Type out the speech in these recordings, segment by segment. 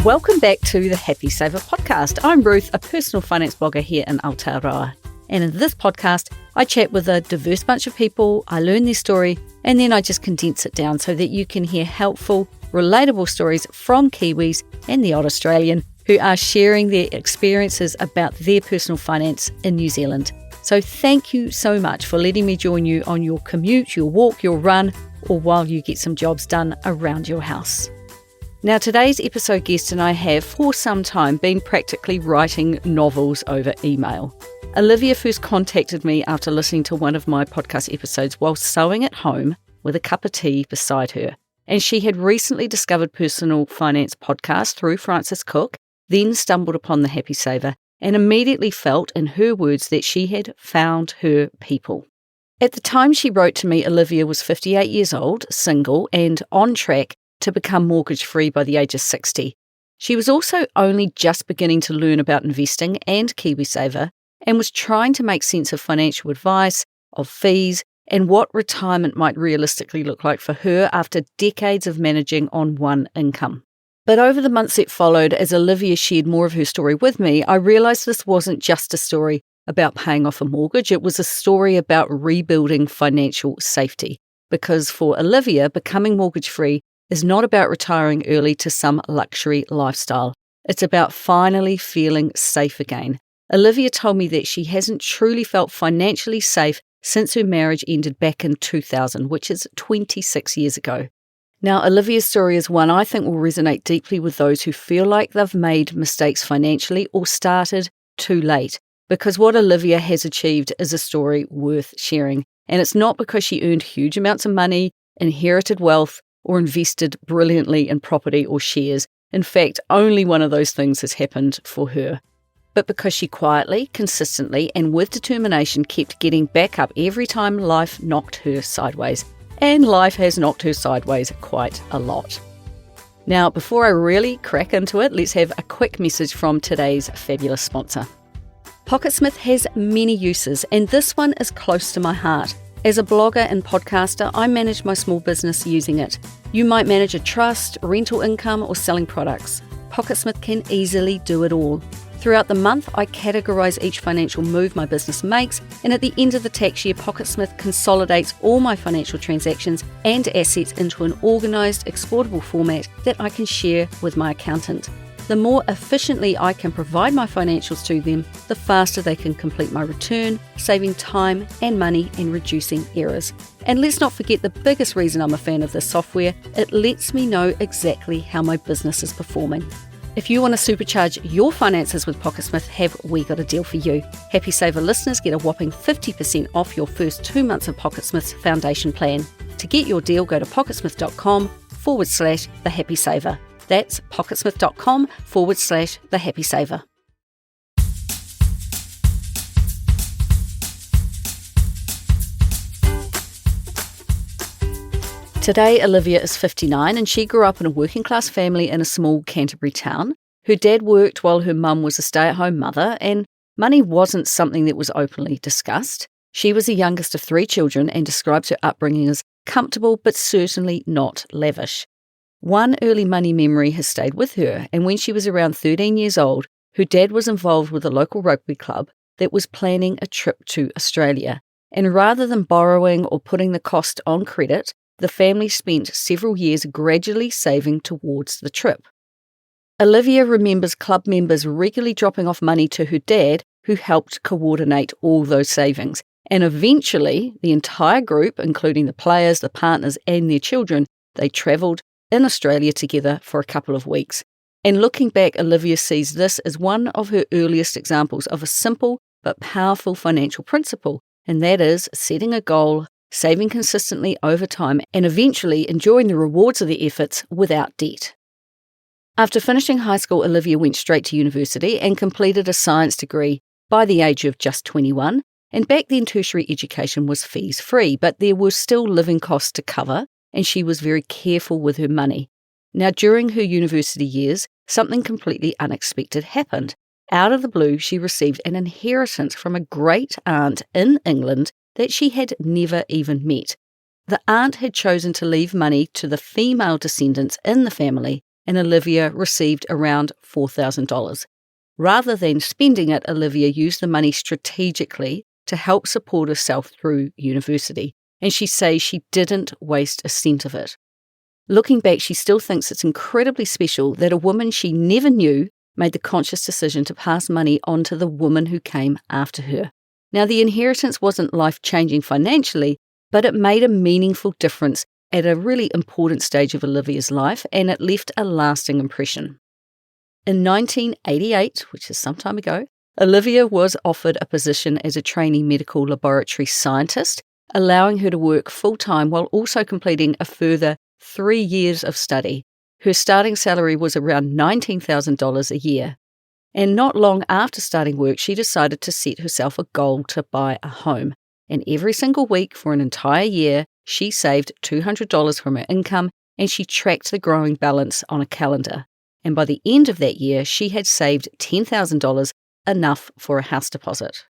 Welcome back to the Happy Saver podcast. I'm Ruth, a personal finance blogger here in Aotearoa. And in this podcast, I chat with a diverse bunch of people, I learn their story, and then I just condense it down so that you can hear helpful, relatable stories from Kiwis and the odd Australian who are sharing their experiences about their personal finance in New Zealand. So thank you so much for letting me join you on your commute, your walk, your run, or while you get some jobs done around your house. Now, today's episode guest and I have for some time been practically writing novels over email. Olivia first contacted me after listening to one of my podcast episodes while sewing at home with a cup of tea beside her. And she had recently discovered personal finance podcasts through Francis Cook, then stumbled upon the Happy Saver, and immediately felt, in her words, that she had found her people. At the time she wrote to me, Olivia was 58 years old, single, and on track to become mortgage-free by the age of 60. She was also only just beginning to learn about investing and KiwiSaver and was trying to make sense of financial advice, of fees, and what retirement might realistically look like for her after decades of managing on one income. But over the months that followed, as Olivia shared more of her story with me, I realised this wasn't just a story about paying off a mortgage, it was a story about rebuilding financial safety. Because for Olivia, becoming mortgage-free is not about retiring early to some luxury lifestyle. It's about finally feeling safe again. Olivia told me that she hasn't truly felt financially safe since her marriage ended back in 2000, which is 26 years ago. Now, Olivia's story is one I think will resonate deeply with those who feel like they've made mistakes financially or started too late, because what Olivia has achieved is a story worth sharing. And it's not because she earned huge amounts of money, inherited wealth, or invested brilliantly in property or shares. In fact, only one of those things has happened for her. But because she quietly, consistently, and with determination kept getting back up every time life knocked her sideways. And life has knocked her sideways quite a lot. Now, before I really crack into it, let's have a quick message from today's fabulous sponsor. Pocketsmith has many uses, and this one is close to my heart. As a blogger and podcaster, I manage my small business using it. You might manage a trust, rental income, or selling products. Pocketsmith can easily do it all. Throughout the month, I categorise each financial move my business makes, and at the end of the tax year, Pocketsmith consolidates all my financial transactions and assets into an organised, exportable format that I can share with my accountant. The more efficiently I can provide my financials to them, the faster they can complete my return, saving time and money and reducing errors. And let's not forget the biggest reason I'm a fan of this software, it lets me know exactly how my business is performing. If you want to supercharge your finances with Pocketsmith, have we got a deal for you. Happy Saver listeners get a whopping 50% off your first 2 months of Pocketsmith's foundation plan. To get your deal, go to pocketsmith.com/the Happy Saver. That's pocketsmith.com/the Happy Saver. Today, Olivia is 59 and she grew up in a working class family in a small Canterbury town. Her dad worked while her mum was a stay-at-home mother, and money wasn't something that was openly discussed. She was the youngest of 3 children and describes her upbringing as comfortable but certainly not lavish. One early money memory has stayed with her, and when she was around 13 years old, her dad was involved with a local rugby club that was planning a trip to Australia. And rather than borrowing or putting the cost on credit, the family spent several years gradually saving towards the trip. Olivia remembers club members regularly dropping off money to her dad, who helped coordinate all those savings. And eventually, the entire group, including the players, the partners, and their children, they travelled in Australia together for a couple of weeks. And looking back, Olivia sees this as one of her earliest examples of a simple but powerful financial principle, and that is setting a goal, saving consistently over time, and eventually enjoying the rewards of the efforts without debt. After finishing high school, Olivia went straight to university and completed a science degree by the age of just 21, and back then tertiary education was fees-free, but there were still living costs to cover, and she was very careful with her money. Now, during her university years, something completely unexpected happened. Out of the blue, she received an inheritance from a great aunt in England that she had never even met. The aunt had chosen to leave money to the female descendants in the family, and Olivia received around $4,000. Rather than spending it, Olivia used the money strategically to help support herself through university, and she says she didn't waste a cent of it. Looking back, she still thinks it's incredibly special that a woman she never knew made the conscious decision to pass money on to the woman who came after her. Now, the inheritance wasn't life-changing financially, but it made a meaningful difference at a really important stage of Olivia's life, and it left a lasting impression. In 1988, which is some time ago, Olivia was offered a position as a trainee medical laboratory scientist, allowing her to work full-time while also completing a further 3 years of study. Her starting salary was around $19,000 a year. And not long after starting work, she decided to set herself a goal to buy a home. And every single week for an entire year, she saved $200 from her income, and she tracked the growing balance on a calendar. And by the end of that year, she had saved $10,000, enough for a house deposit.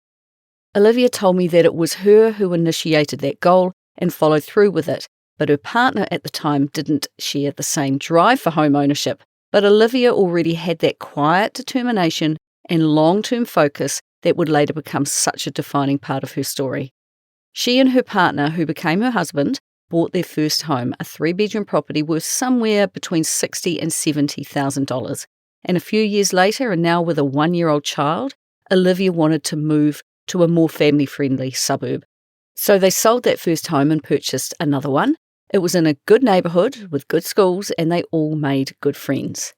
Olivia told me that it was her who initiated that goal and followed through with it, but her partner at the time didn't share the same drive for home ownership. But Olivia already had that quiet determination and long-term focus that would later become such a defining part of her story. She and her partner, who became her husband, bought their first home, a 3-bedroom property worth somewhere between $60,000 and $70,000. And a few years later, and now with a 1-year-old child, Olivia wanted to move to a more family-friendly suburb. So they sold that first home and purchased another one. It was in a good neighbourhood with good schools, and they all made good friends.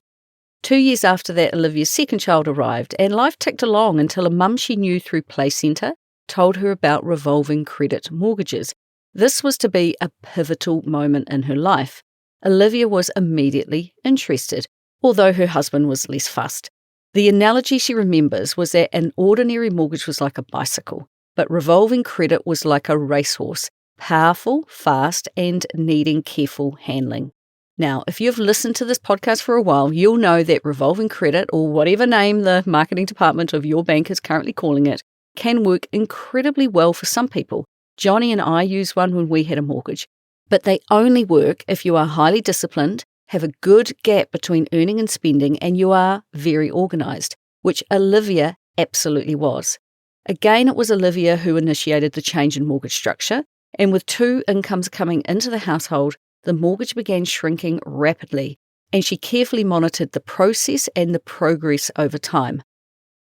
2 years after that, Olivia's second child arrived, and life ticked along until a mum she knew through Play Centre told her about revolving credit mortgages. This was to be a pivotal moment in her life. Olivia was immediately interested, although her husband was less fussed. The analogy she remembers was that an ordinary mortgage was like a bicycle, but revolving credit was like a racehorse, powerful, fast, and needing careful handling. Now, if you've listened to this podcast for a while, you'll know that revolving credit, or whatever name the marketing department of your bank is currently calling it, can work incredibly well for some people. Johnny and I used one when we had a mortgage, but they only work if you are highly disciplined, have a good gap between earning and spending, and you are very organised, which Olivia absolutely was. Again, it was Olivia who initiated the change in mortgage structure, and with 2 incomes coming into the household, the mortgage began shrinking rapidly, and she carefully monitored the process and the progress over time.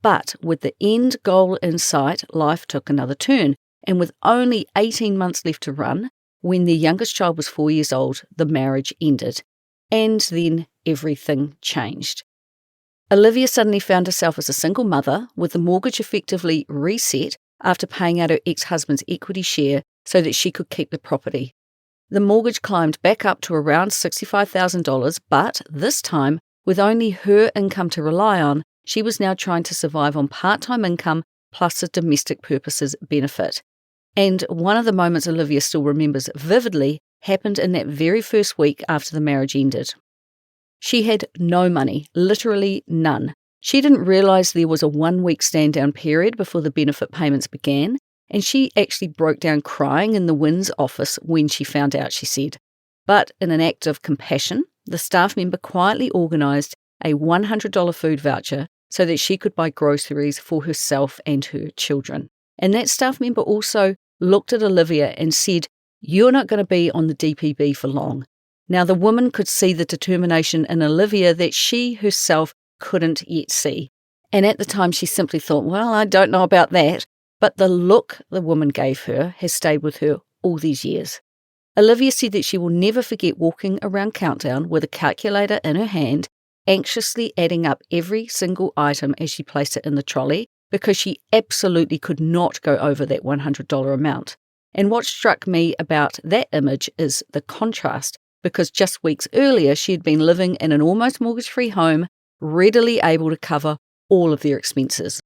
But with the end goal in sight, life took another turn, and with only 18 months left to run, when their youngest child was 4 years old, the marriage ended. And then everything changed. Olivia suddenly found herself as a single mother, with the mortgage effectively reset after paying out her ex-husband's equity share so that she could keep the property. The mortgage climbed back up to around $65,000, but this time, with only her income to rely on, she was now trying to survive on part-time income plus a domestic purposes benefit. And one of the moments Olivia still remembers vividly happened in that very first week after the marriage ended. She had no money, literally none. She didn't realise there was a 1-week stand-down period before the benefit payments began, and she actually broke down crying in the Wynn's office when she found out, she said. But in an act of compassion, the staff member quietly organised a $100 food voucher so that she could buy groceries for herself and her children. And that staff member also looked at Olivia and said, "You're not going to be on the DPB for long." Now the woman could see the determination in Olivia that she herself couldn't yet see. And at the time she simply thought, well, I don't know about that. But the look the woman gave her has stayed with her all these years. Olivia said that she will never forget walking around Countdown with a calculator in her hand, anxiously adding up every single item as she placed it in the trolley, because she absolutely could not go over that $100 amount. And what struck me about that image is the contrast, because just weeks earlier she had been living in an almost mortgage-free home, readily able to cover all of their expenses.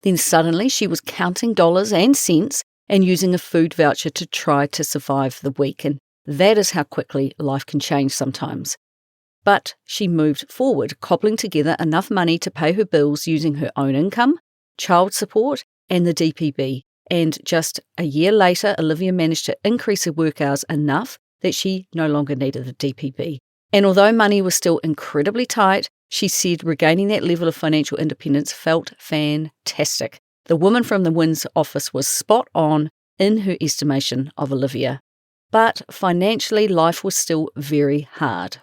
Then suddenly she was counting dollars and cents and using a food voucher to try to survive the week, and that is how quickly life can change sometimes. But she moved forward, cobbling together enough money to pay her bills using her own income, child support, and the DPB. And just a year later, Olivia managed to increase her work hours enough that she no longer needed the DPB. And although money was still incredibly tight, she said regaining that level of financial independence felt fantastic. The woman from the Wynn's office was spot on in her estimation of Olivia. But financially, life was still very hard.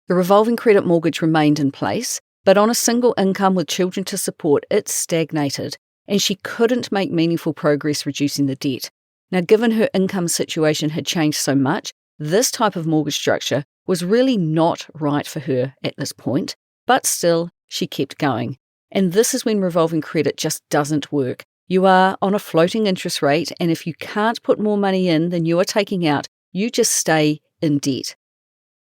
The revolving credit mortgage remained in place, but on a single income with children to support, it stagnated, and she couldn't make meaningful progress reducing the debt. Now, given her income situation had changed so much, this type of mortgage structure was really not right for her at this point, but still, she kept going. And this is when revolving credit just doesn't work. You are on a floating interest rate, and if you can't put more money in than you are taking out, you just stay in debt.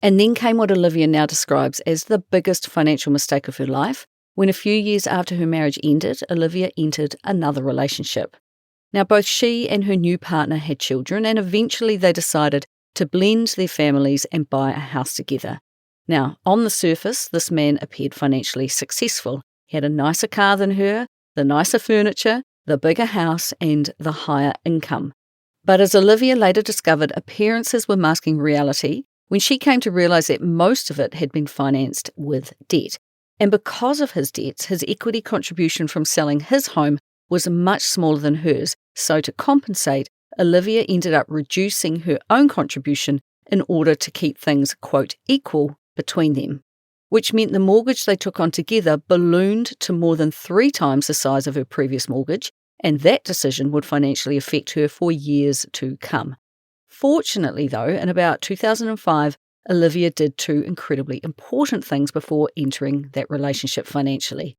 And then came what Olivia now describes as the biggest financial mistake of her life, when a few years after her marriage ended, Olivia entered another relationship. Now, both she and her new partner had children, and eventually they decided to blend their families and buy a house together. Now, on the surface, this man appeared financially successful. He had a nicer car than her, the nicer furniture, the bigger house, and the higher income. But as Olivia later discovered, appearances were masking reality when she came to realise that most of it had been financed with debt. And because of his debts, his equity contribution from selling his home was much smaller than hers. So to compensate, Olivia ended up reducing her own contribution in order to keep things, quote, equal between them, which meant the mortgage they took on together ballooned to more than 3 times the size of her previous mortgage, and that decision would financially affect her for years to come. Fortunately, though, in about 2005, Olivia did 2 incredibly important things before entering that relationship financially.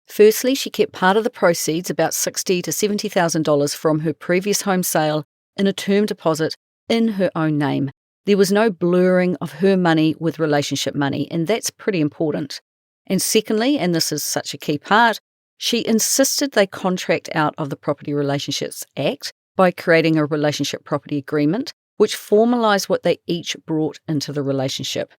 Firstly, she kept part of the proceeds, about $60,000 to $70,000 from her previous home sale, in a term deposit in her own name. There was no blurring of her money with relationship money, and that's pretty important. And secondly, and this is such a key part, she insisted they contract out of the Property Relationships Act by creating a relationship property agreement, which formalised what they each brought into the relationship.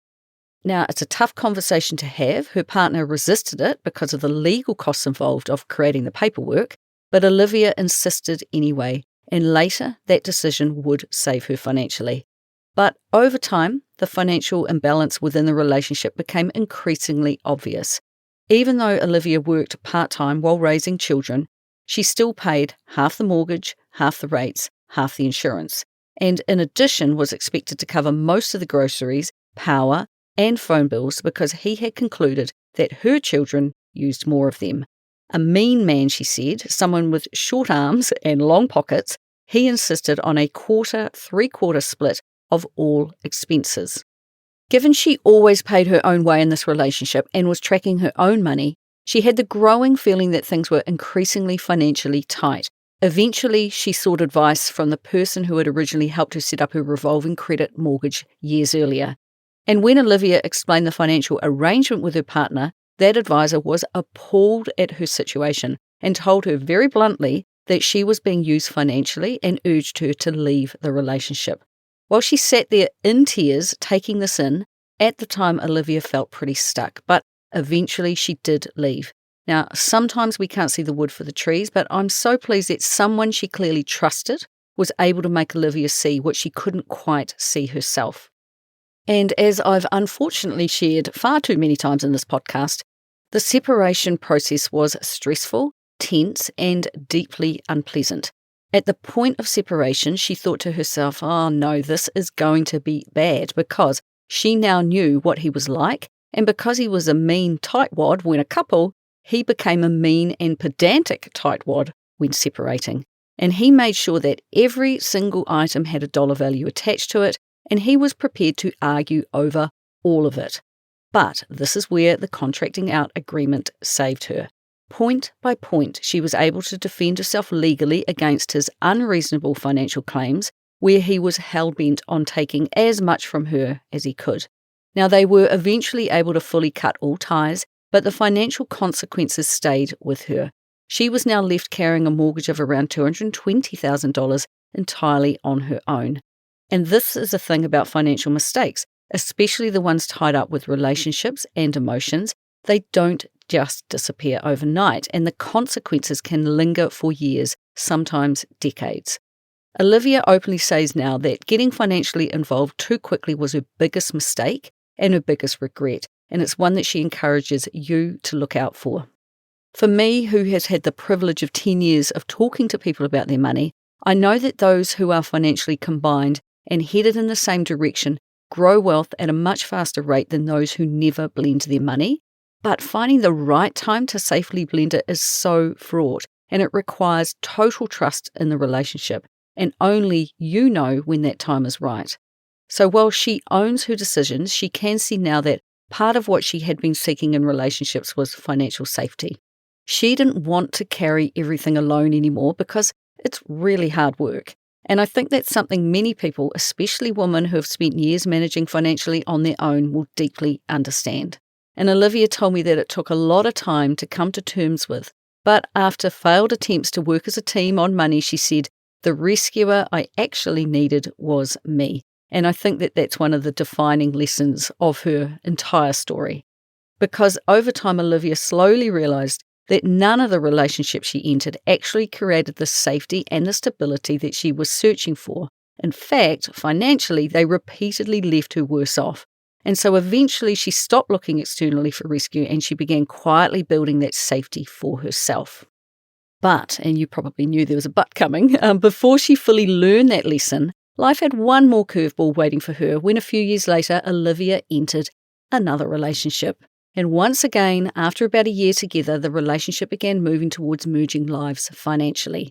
Now, it's a tough conversation to have. Her partner resisted it because of the legal costs involved of creating the paperwork, but Olivia insisted anyway, and later that decision would save her financially. But over time, the financial imbalance within the relationship became increasingly obvious. Even though Olivia worked part-time while raising children, she still paid half the mortgage, half the rates, half the insurance, and in addition was expected to cover most of the groceries, power, and phone bills because he had concluded that her children used more of them. A mean man, she said, someone with short arms and long pockets, he insisted on a 3/4 split of all expenses. Given she always paid her own way in this relationship and was tracking her own money, she had the growing feeling that things were increasingly financially tight. Eventually, she sought advice from the person who had originally helped her set up her revolving credit mortgage years earlier. And when Olivia explained the financial arrangement with her partner, that advisor was appalled at her situation and told her very bluntly that she was being used financially and urged her to leave the relationship. While she sat there in tears taking this in, at the time Olivia felt pretty stuck, but eventually she did leave. Now, sometimes we can't see the wood for the trees, but I'm so pleased that someone she clearly trusted was able to make Olivia see what she couldn't quite see herself. And as I've unfortunately shared far too many times in this podcast, the separation process was stressful, tense, and deeply unpleasant. At the point of separation, she thought to herself, oh no, this is going to be bad, because she now knew what he was like, and because he was a mean tightwad when a couple, he became a mean and pedantic tightwad when separating. And he made sure that every single item had a dollar value attached to it, and he was prepared to argue over all of it. But this is where the contracting out agreement saved her. Point by point, she was able to defend herself legally against his unreasonable financial claims, where he was hell-bent on taking as much from her as he could. Now, they were eventually able to fully cut all ties, but the financial consequences stayed with her. She was now left carrying a mortgage of around $220,000 entirely on her own. And this is the thing about financial mistakes, especially the ones tied up with relationships and emotions. They don't just disappear overnight, and the consequences can linger for years, sometimes decades. Olivia openly says now that getting financially involved too quickly was her biggest mistake, and her biggest regret, and it's one that she encourages you to look out for. For me, who has had the privilege of 10 years of talking to people about their money, I know that those who are financially combined and headed in the same direction grow wealth at a much faster rate than those who never blend their money. But finding the right time to safely blend it is so fraught, and it requires total trust in the relationship, and only you know when that time is right. So while she owns her decisions, she can see now that part of what she had been seeking in relationships was financial safety. She didn't want to carry everything alone anymore because it's really hard work. And I think that's something many people, especially women who have spent years managing financially on their own, will deeply understand. And Olivia told me that it took a lot of time to come to terms with. But after failed attempts to work as a team on money, she said, the rescuer I actually needed was me. And I think that that's one of the defining lessons of her entire story. Because over time, Olivia slowly realised that none of the relationships she entered actually created the safety and the stability that she was searching for. In fact, financially, they repeatedly left her worse off. And so eventually she stopped looking externally for rescue and she began quietly building that safety for herself. But, and you probably knew there was a but coming, before she fully learned that lesson, life had one more curveball waiting for her when a few years later, Olivia entered another relationship. And once again, after about a year together, the relationship began moving towards merging lives financially.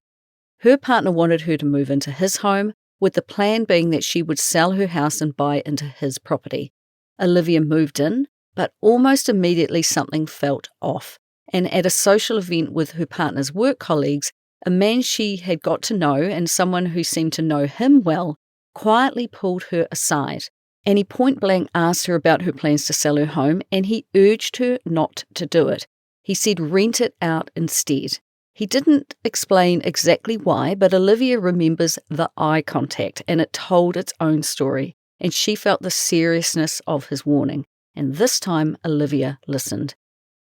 Her partner wanted her to move into his home, with the plan being that she would sell her house and buy into his property. Olivia moved in, but almost immediately something felt off. And at a social event with her partner's work colleagues, a man she had got to know and someone who seemed to know him well quietly pulled her aside. And he point blank asked her about her plans to sell her home, and he urged her not to do it. He said rent it out instead. He didn't explain exactly why, but Olivia remembers the eye contact, and it told its own story, and she felt the seriousness of his warning. And this time, Olivia listened.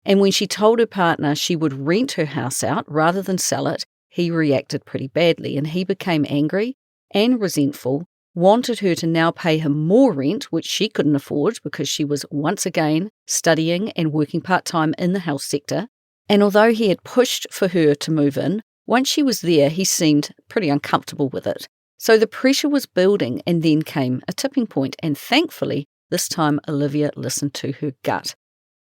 And when she told her partner she would rent her house out rather than sell it, he reacted pretty badly, and he became angry and resentful, wanted her to now pay him more rent, which she couldn't afford because she was once again studying and working part-time in the health sector. And although he had pushed for her to move in, once she was there, he seemed pretty uncomfortable with it. So the pressure was building, and then came a tipping point, and thankfully, this time Olivia listened to her gut.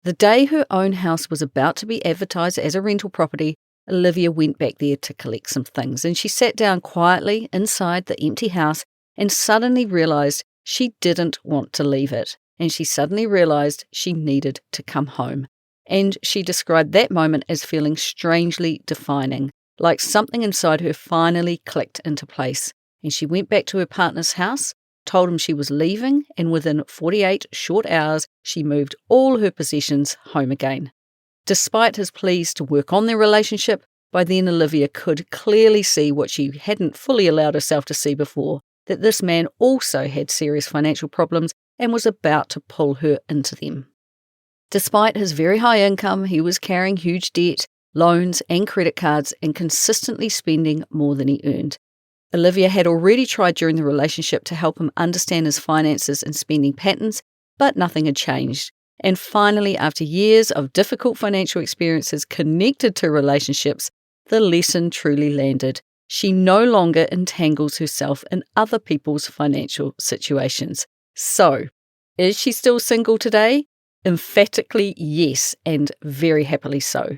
The day her own house was about to be advertised as a rental property, Olivia went back there to collect some things, and she sat down quietly inside the empty house and suddenly realised she didn't want to leave it, and she suddenly realised she needed to come home. And she described that moment as feeling strangely defining, like something inside her finally clicked into place. And she went back to her partner's house, told him she was leaving, and within 48 short hours, she moved all her possessions home again. Despite his pleas to work on their relationship, by then Olivia could clearly see what she hadn't fully allowed herself to see before, that this man also had serious financial problems and was about to pull her into them. Despite his very high income, he was carrying huge debt, loans and credit cards, and consistently spending more than he earned. Olivia had already tried during the relationship to help him understand his finances and spending patterns, but nothing had changed. And finally, after years of difficult financial experiences connected to relationships, the lesson truly landed. She no longer entangles herself in other people's financial situations. So, is she still single today? Emphatically yes, and very happily so.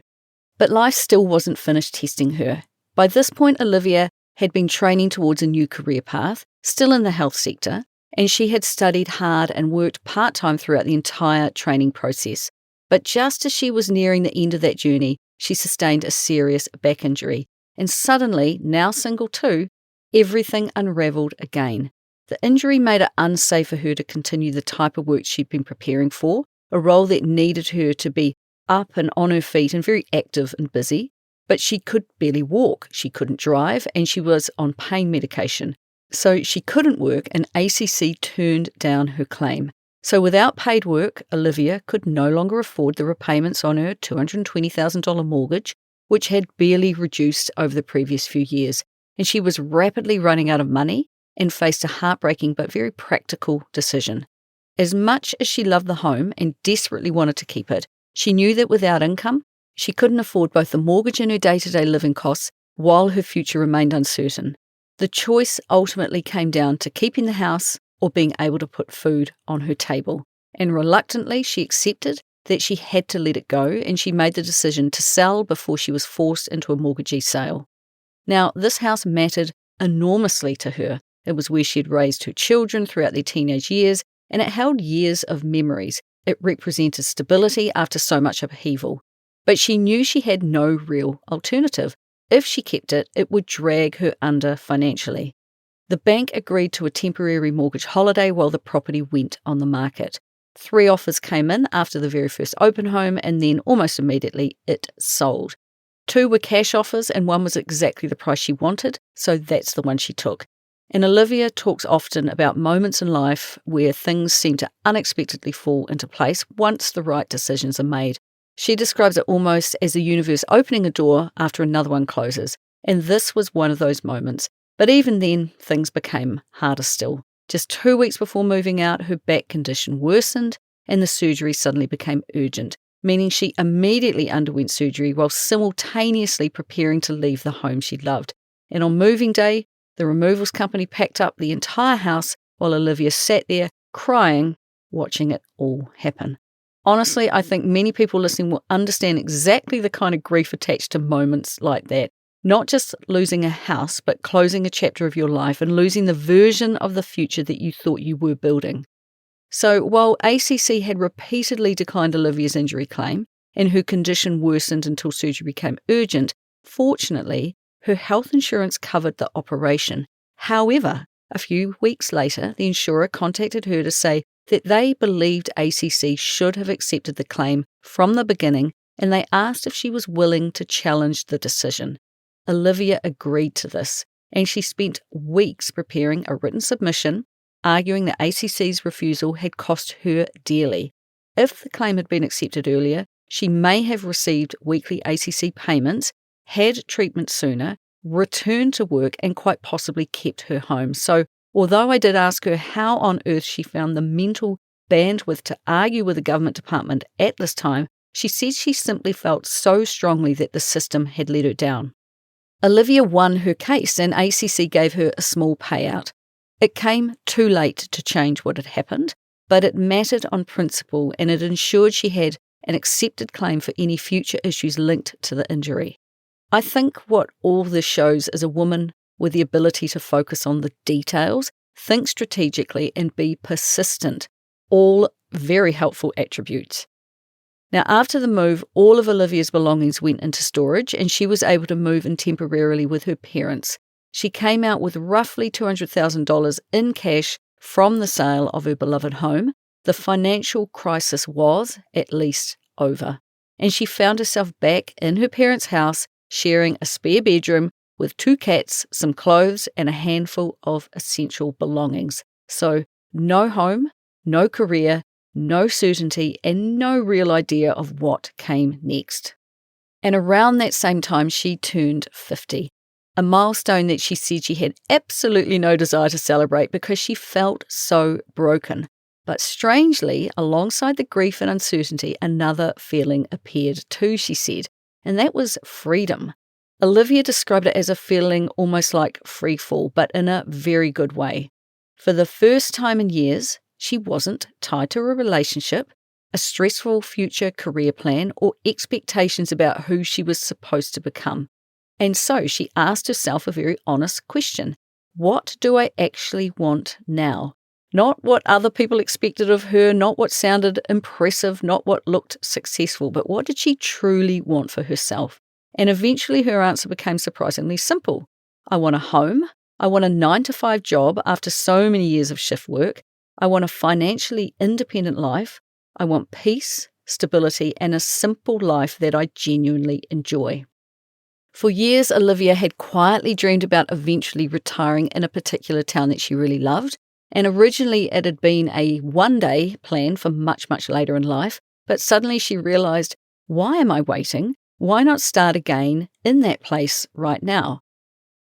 But life still wasn't finished testing her. By this point, Olivia had been training towards a new career path, still in the health sector, and she had studied hard and worked part-time throughout the entire training process. But just as she was nearing the end of that journey, she sustained a serious back injury. And suddenly, now single too, everything unravelled again. The injury made it unsafe for her to continue the type of work she'd been preparing for, a role that needed her to be up and on her feet and very active and busy. But she could barely walk, she couldn't drive, and she was on pain medication. So she couldn't work, and ACC turned down her claim. So without paid work, Olivia could no longer afford the repayments on her $220,000 mortgage, which had barely reduced over the previous few years, and she was rapidly running out of money and faced a heartbreaking but very practical decision. As much as she loved the home and desperately wanted to keep it, she knew that without income, she couldn't afford both the mortgage and her day-to-day living costs while her future remained uncertain. The choice ultimately came down to keeping the house or being able to put food on her table. And reluctantly, she accepted that she had to let it go, and she made the decision to sell before she was forced into a mortgagee sale. Now, this house mattered enormously to her. It was where she had raised her children throughout their teenage years, and it held years of memories. It represented stability after so much upheaval. But she knew she had no real alternative. If she kept it, it would drag her under financially. The bank agreed to a temporary mortgage holiday while the property went on the market. 3 offers came in after the very first open home, and then almost immediately it sold. 2 were cash offers and 1 was exactly the price she wanted, so that's the one she took. And Olivia talks often about moments in life where things seem to unexpectedly fall into place once the right decisions are made. She describes it almost as the universe opening a door after another one closes, and this was one of those moments. But even then, things became harder still. Just 2 weeks before moving out, her back condition worsened and the surgery suddenly became urgent, meaning she immediately underwent surgery while simultaneously preparing to leave the home she loved. And on moving day, the removals company packed up the entire house while Olivia sat there crying, watching it all happen. Honestly, I think many people listening will understand exactly the kind of grief attached to moments like that. Not just losing a house, but closing a chapter of your life and losing the version of the future that you thought you were building. So while ACC had repeatedly declined Olivia's injury claim and her condition worsened until surgery became urgent, fortunately, her health insurance covered the operation. However, a few weeks later, the insurer contacted her to say that they believed ACC should have accepted the claim from the beginning, and they asked if she was willing to challenge the decision. Olivia agreed to this, and she spent weeks preparing a written submission, arguing that ACC's refusal had cost her dearly. If the claim had been accepted earlier, she may have received weekly ACC payments, had treatment sooner, returned to work, and quite possibly kept her home. So, although I did ask her how on earth she found the mental bandwidth to argue with the government department at this time, she said she simply felt so strongly that the system had let her down. Olivia won her case and ACC gave her a small payout. It came too late to change what had happened, but it mattered on principle and it ensured she had an accepted claim for any future issues linked to the injury. I think what all this shows is a woman with the ability to focus on the details, think strategically, and be persistent, all very helpful attributes. Now, after the move, all of Olivia's belongings went into storage and she was able to move in temporarily with her parents. She came out with roughly $200,000 in cash from the sale of her beloved home. The financial crisis was, at least, over. And she found herself back in her parents' house, sharing a spare bedroom with 2 cats, some clothes, and a handful of essential belongings. So, no home, no career, no certainty, and no real idea of what came next. And around that same time, she turned 50, a milestone that she said she had absolutely no desire to celebrate because she felt so broken. But strangely, alongside the grief and uncertainty, another feeling appeared too, she said, and that was freedom. Olivia described it as a feeling almost like free fall, but in a very good way. For the first time in years, she wasn't tied to a relationship, a stressful future career plan, or expectations about who she was supposed to become. And so she asked herself a very honest question. What do I actually want now? Not what other people expected of her, not what sounded impressive, not what looked successful, but what did she truly want for herself? And eventually her answer became surprisingly simple. I want a home. I want a 9-to-5 job after so many years of shift work. I want a financially independent life. I want peace, stability, and a simple life that I genuinely enjoy. For years, Olivia had quietly dreamed about eventually retiring in a particular town that she really loved, and originally it had been a one-day plan for much, much later in life, but suddenly she realised, why am I waiting? Why not start again in that place right now?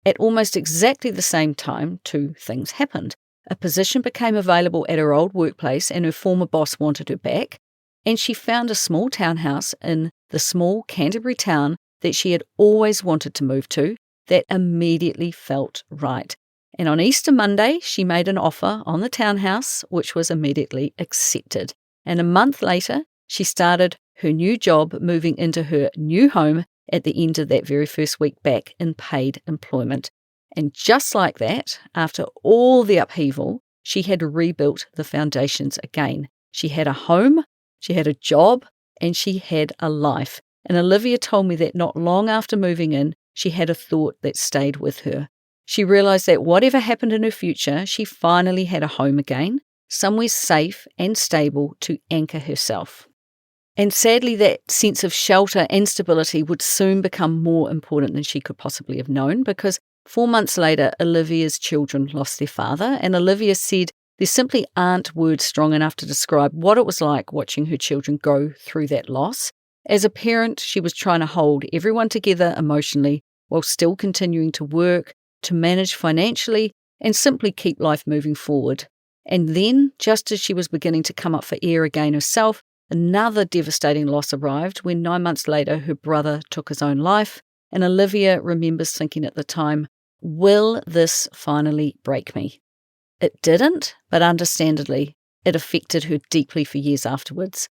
At almost exactly the same time, 2 things happened. A position became available at her old workplace and her former boss wanted her back, and she found a small townhouse in the small Canterbury town that she had always wanted to move to that immediately felt right. And on Easter Monday, she made an offer on the townhouse, which was immediately accepted. And a month later, she started her new job, moving into her new home at the end of that very first week back in paid employment. And just like that, after all the upheaval, she had rebuilt the foundations again. She had a home, she had a job, and she had a life. And Olivia told me that not long after moving in, she had a thought that stayed with her. She realised that whatever happened in her future, she finally had a home again, somewhere safe and stable to anchor herself. And sadly, that sense of shelter and stability would soon become more important than she could possibly have known, because 4 months later, Olivia's children lost their father, and Olivia said there simply aren't words strong enough to describe what it was like watching her children go through that loss. As a parent, she was trying to hold everyone together emotionally while still continuing to work, to manage financially, and simply keep life moving forward. And then, just as she was beginning to come up for air again herself, another devastating loss arrived when 9 months later her brother took his own life, and Olivia remembers thinking at the time, will this finally break me? It didn't, but understandably, it affected her deeply for years afterwards.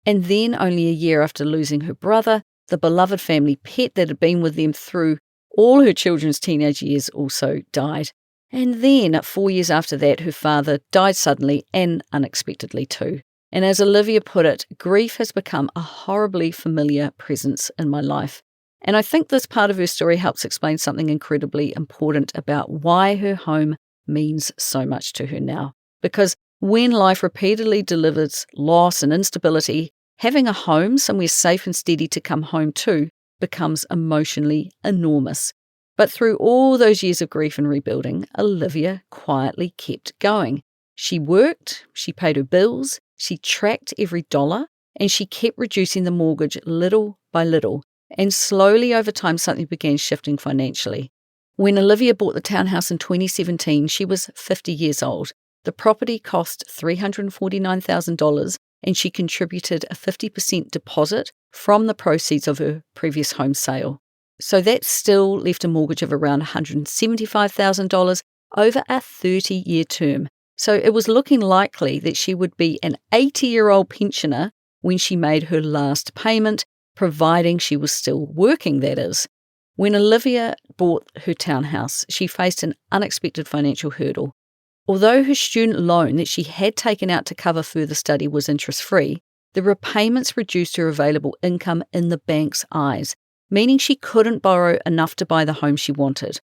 And then, only a year after losing her brother, the beloved family pet that had been with them through all her children's teenage years also died. And then, 4 years after that, her father died suddenly and unexpectedly too. And as Olivia put it, grief has become a horribly familiar presence in my life. And I think this part of her story helps explain something incredibly important about why her home means so much to her now. Because when life repeatedly delivers loss and instability, having a home, somewhere safe and steady to come home to, becomes emotionally enormous. But through all those years of grief and rebuilding, Olivia quietly kept going. She worked, she paid her bills, she tracked every dollar, and she kept reducing the mortgage little by little. And slowly over time, something began shifting financially. When Olivia bought the townhouse in 2017, she was 50 years old. The property cost $349,000, and she contributed a 50% deposit from the proceeds of her previous home sale. So that still left a mortgage of around $175,000 over a 30-year term. So it was looking likely that she would be an 80-year-old pensioner when she made her last payment, providing she was still working, that is. When Olivia bought her townhouse, she faced an unexpected financial hurdle. Although her student loan that she had taken out to cover further study was interest-free, the repayments reduced her available income in the bank's eyes, meaning she couldn't borrow enough to buy the home she wanted.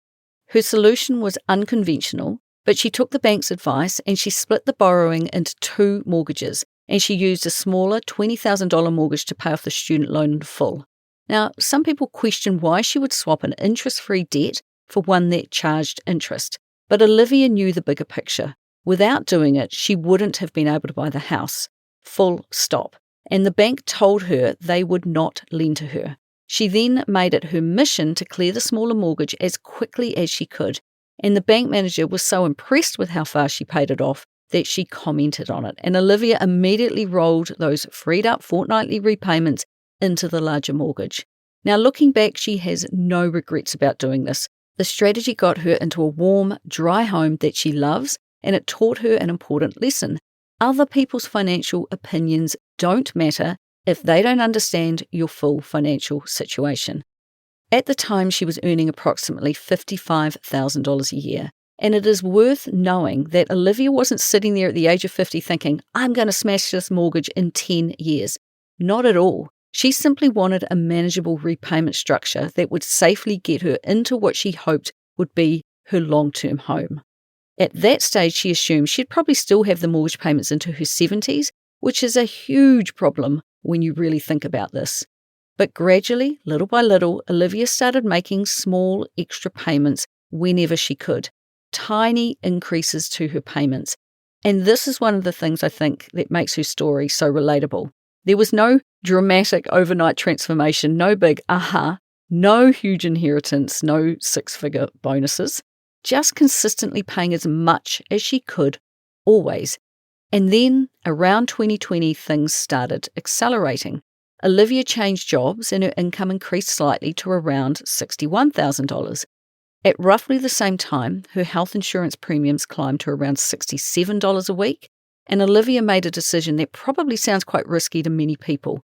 Her solution was unconventional, but she took the bank's advice and she split the borrowing into 2 mortgages, and she used a smaller $20,000 mortgage to pay off the student loan in full. Now, some people question why she would swap an interest-free debt for one that charged interest, but Olivia knew the bigger picture. Without doing it, she wouldn't have been able to buy the house. Full stop. And the bank told her they would not lend to her. She then made it her mission to clear the smaller mortgage as quickly as she could, and the bank manager was so impressed with how fast she paid it off that she commented on it, and Olivia immediately rolled those freed up fortnightly repayments into the larger mortgage. Now, looking back, she has no regrets about doing this. The strategy got her into a warm, dry home that she loves, and it taught her an important lesson. Other people's financial opinions don't matter if they don't understand your full financial situation. At the time, she was earning approximately $55,000 a year. And it is worth knowing that Olivia wasn't sitting there at the age of 50 thinking, I'm going to smash this mortgage in 10 years. Not at all. She simply wanted a manageable repayment structure that would safely get her into what she hoped would be her long-term home. At that stage, she assumed she'd probably still have the mortgage payments into her 70s, which is a huge problem when you really think about this. But gradually, little by little, Olivia started making small extra payments whenever she could. Tiny increases to her payments. And this is one of the things I think that makes her story so relatable. There was no dramatic overnight transformation, no big aha, no huge inheritance, no 6-figure bonuses. just consistently paying as much as she could, always. And then, around 2020, things started accelerating. Olivia changed jobs and her income increased slightly to around $61,000. At roughly the same time, her health insurance premiums climbed to around $67 a week, and Olivia made a decision that probably sounds quite risky to many people.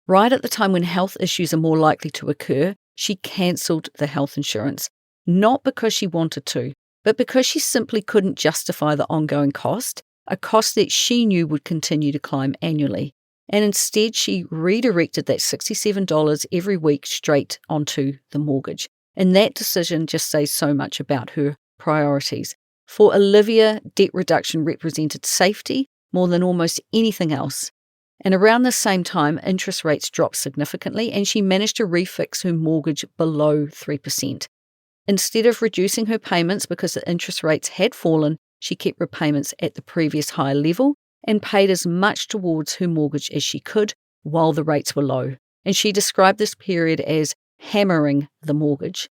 Right at the time when health issues are more likely to occur, she cancelled the health insurance, not because she wanted to, but because she simply couldn't justify the ongoing cost, a cost that she knew would continue to climb annually. And instead, she redirected that $67 every week straight onto the mortgage. And that decision just says so much about her priorities. For Olivia, debt reduction represented safety more than almost anything else. And around the same time, interest rates dropped significantly and she managed to refix her mortgage below 3%. Instead of reducing her payments because the interest rates had fallen, she kept repayments at the previous high level and paid as much towards her mortgage as she could while the rates were low. And she described this period as hammering the mortgage.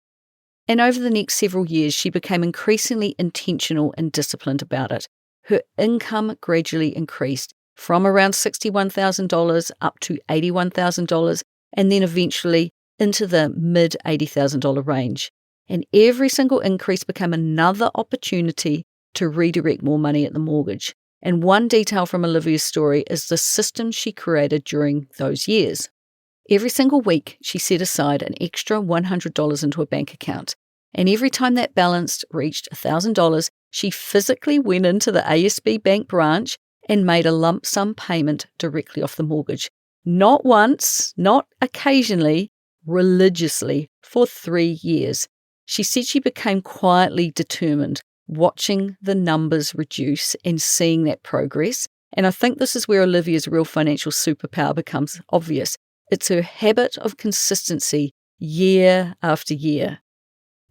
And over the next several years, she became increasingly intentional and disciplined about it. Her income gradually increased from around $61,000 up to $81,000 and then eventually into the mid-$80,000 range. And every single increase became another opportunity to redirect more money at the mortgage. And one detail from Olivia's story is the system she created during those years. Every single week, she set aside an extra $100 into a bank account. And every time that balance reached $1,000, she physically went into the ASB bank branch and made a lump sum payment directly off the mortgage. Not once, not occasionally, religiously for 3 years. She said she became quietly determined, watching the numbers reduce and seeing that progress. And I think this is where Olivia's real financial superpower becomes obvious. It's her habit of consistency year after year.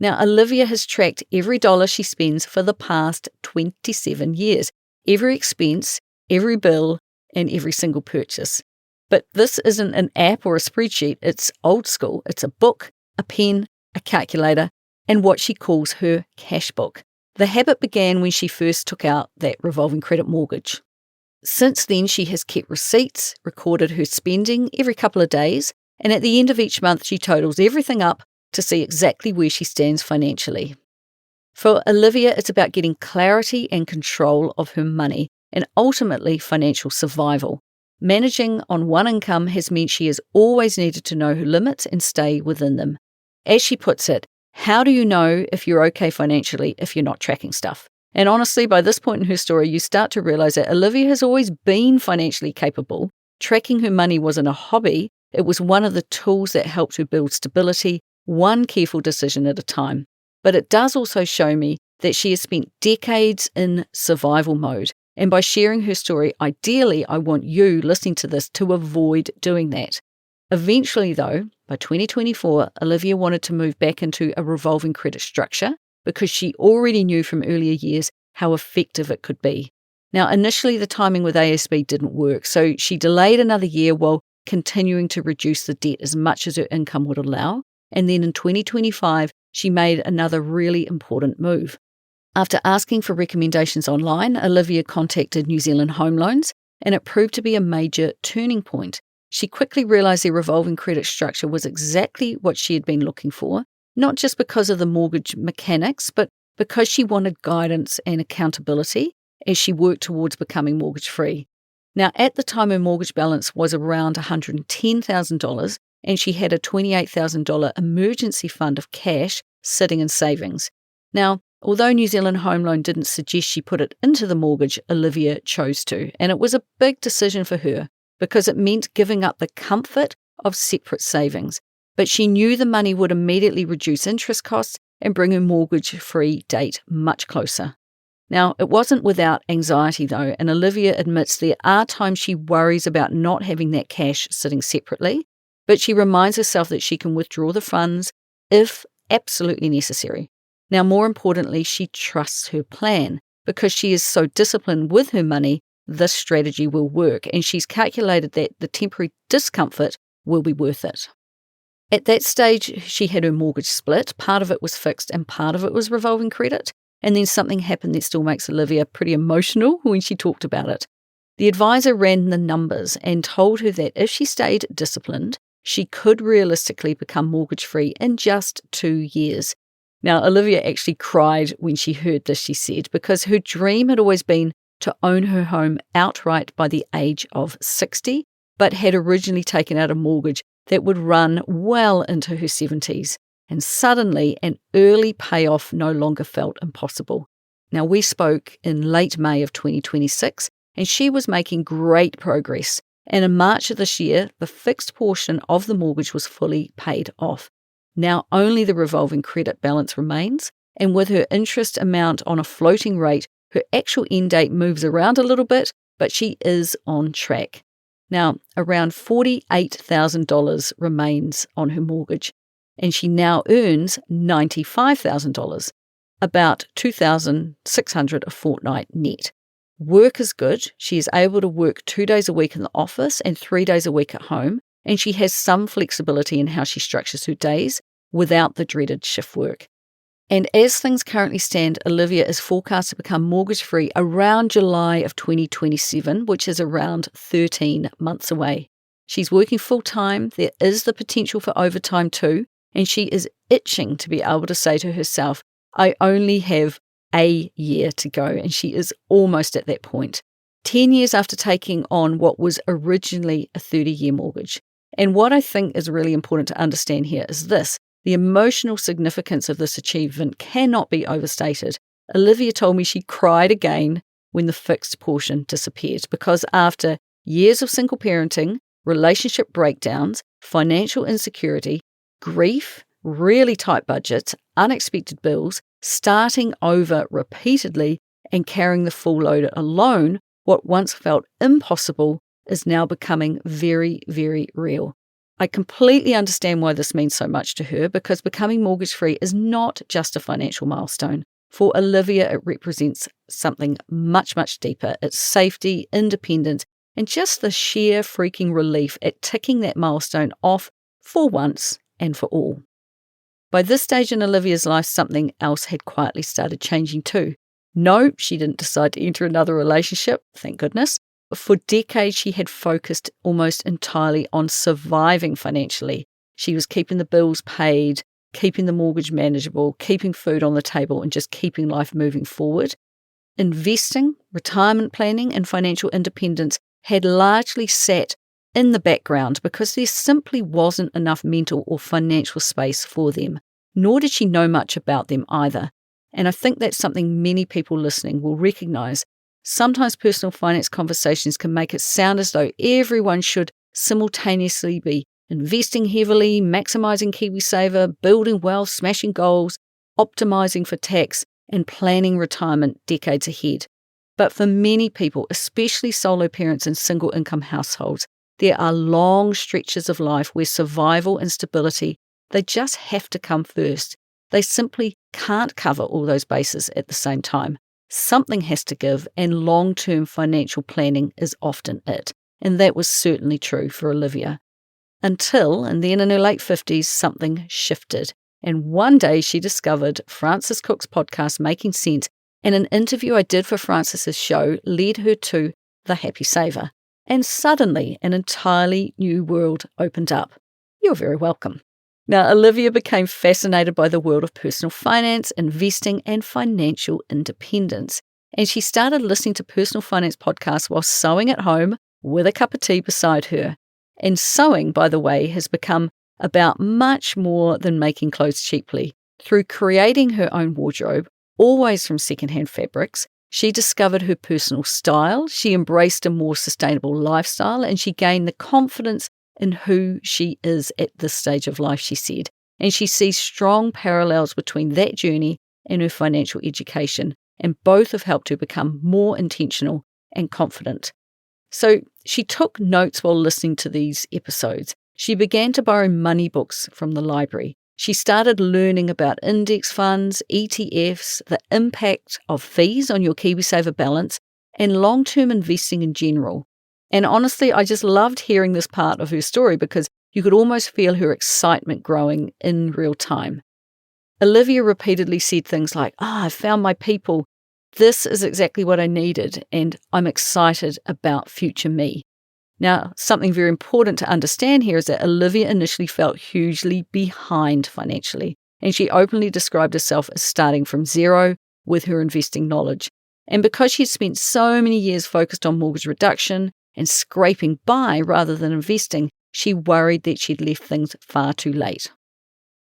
Now, Olivia has tracked every dollar she spends for the past 27 years, every expense, every bill, and every single purchase. But this isn't an app or a spreadsheet, it's old school. It's a book, a pen, a calculator, and what she calls her cash book. The habit began when she first took out that revolving credit mortgage. Since then, she has kept receipts, recorded her spending every couple of days, and at the end of each month, she totals everything up to see exactly where she stands financially. For Olivia, it's about getting clarity and control of her money and ultimately financial survival. Managing on one income has meant she has always needed to know her limits and stay within them. As she puts it, how do you know if you're okay financially if you're not tracking stuff? And honestly, by this point in her story, you start to realize that Olivia has always been financially capable. Tracking her money wasn't a hobby. It was one of the tools that helped her build stability, one careful decision at a time. But it does also show me that she has spent decades in survival mode. And by sharing her story, ideally, I want you listening to this to avoid doing that. Eventually, though, by 2024, Olivia wanted to move back into a revolving credit structure because she already knew from earlier years how effective it could be. Now, initially, the timing with ASB didn't work, so she delayed another year while continuing to reduce the debt as much as her income would allow. And then in 2025, she made another really important move. After asking for recommendations online, Olivia contacted New Zealand Home Loans, and it proved to be a major turning point. She quickly realised their revolving credit structure was exactly what she had been looking for, not just because of the mortgage mechanics, but because she wanted guidance and accountability as she worked towards becoming mortgage-free. Now, at the time, her mortgage balance was around $110,000, and she had a $28,000 emergency fund of cash sitting in savings. Now, although New Zealand Home Loan didn't suggest she put it into the mortgage, Olivia chose to, and it was a big decision for her because it meant giving up the comfort of separate savings. But she knew the money would immediately reduce interest costs and bring her mortgage-free date much closer. Now, it wasn't without anxiety though, and Olivia admits there are times she worries about not having that cash sitting separately, but she reminds herself that she can withdraw the funds if absolutely necessary. Now, more importantly, she trusts her plan. Because she is so disciplined with her money, this strategy will work, and she's calculated that the temporary discomfort will be worth it. At that stage, she had her mortgage split. Part of it was fixed and part of it was revolving credit. And then something happened that still makes Olivia pretty emotional when she talked about it. The advisor ran the numbers and told her that if she stayed disciplined, she could realistically become mortgage-free in just 2 years. Now, Olivia actually cried when she heard this, she said, because her dream had always been to own her home outright by the age of 60, but had originally taken out a mortgage that would run well into her 70s. And suddenly, an early payoff no longer felt impossible. Now, we spoke in late May of 2026, and she was making great progress. And in March of this year, the fixed portion of the mortgage was fully paid off. Now, only the revolving credit balance remains, and with her interest amount on a floating rate, her actual end date moves around a little bit, but she is on track. Now, around $48,000 remains on her mortgage, and she now earns $95,000, about $2,600 a fortnight net. Work is good. She is able to work 2 days a week in the office and 3 days a week at home, and she has some flexibility in how she structures her days without the dreaded shift work. And as things currently stand, Olivia is forecast to become mortgage-free around July of 2027, which is around 13 months away. She's working full-time. There is the potential for overtime too, and she is itching to be able to say to herself, I only have a year to go, and she is almost at that point. 10 years after taking on what was originally a 30-year mortgage. And what I think is really important to understand here is this. The emotional significance of this achievement cannot be overstated. Olivia told me she cried again when the fixed portion disappeared because after years of single parenting, relationship breakdowns, financial insecurity, grief, really tight budgets, unexpected bills, starting over repeatedly and carrying the full load alone, what once felt impossible is now becoming very, very real. I completely understand why this means so much to her because becoming mortgage-free is not just a financial milestone. For Olivia, it represents something much, much deeper. It's safety, independence, and just the sheer freaking relief at ticking that milestone off for once and for all. By this stage in Olivia's life, something else had quietly started changing too. No, she didn't decide to enter another relationship, thank goodness. For decades, she had focused almost entirely on surviving financially. She was keeping the bills paid, keeping the mortgage manageable, keeping food on the table, and just keeping life moving forward. Investing, retirement planning, and financial independence had largely sat in the background because there simply wasn't enough mental or financial space for them, nor did she know much about them either. And I think that's something many people listening will recognize. Sometimes personal finance conversations can make it sound as though everyone should simultaneously be investing heavily, maximizing KiwiSaver, building wealth, smashing goals, optimizing for tax, and planning retirement decades ahead. But for many people, especially solo parents and single income households, there are long stretches of life where survival and stability, they just have to come first. They simply can't cover all those bases at the same time. Something has to give, and long-term financial planning is often it. And that was certainly true for Olivia. Until, and then in her late 50s, something shifted. And one day she discovered Francis Cook's podcast, Making Sense, and an interview I did for Francis's show led her to The Happy Saver. And suddenly, an entirely new world opened up. You're very welcome. Now, Olivia became fascinated by the world of personal finance, investing, and financial independence. And she started listening to personal finance podcasts while sewing at home with a cup of tea beside her. And sewing, by the way, has become about much more than making clothes cheaply. Through creating her own wardrobe, always from secondhand fabrics, she discovered her personal style, she embraced a more sustainable lifestyle, and she gained the confidence in who she is at this stage of life, she said. And she sees strong parallels between that journey and her financial education, and both have helped her become more intentional and confident. So she took notes while listening to these episodes. She began to borrow money books from the library. She started learning about index funds, ETFs, the impact of fees on your KiwiSaver balance, and long-term investing in general. And honestly, I just loved hearing this part of her story because you could almost feel her excitement growing in real time. Olivia repeatedly said things like, I found my people. This is exactly what I needed, and I'm excited about future me. Now, something very important to understand here is that Olivia initially felt hugely behind financially, and she openly described herself as starting from zero with her investing knowledge. And because she'd spent so many years focused on mortgage reduction and scraping by rather than investing, she worried that she'd left things far too late.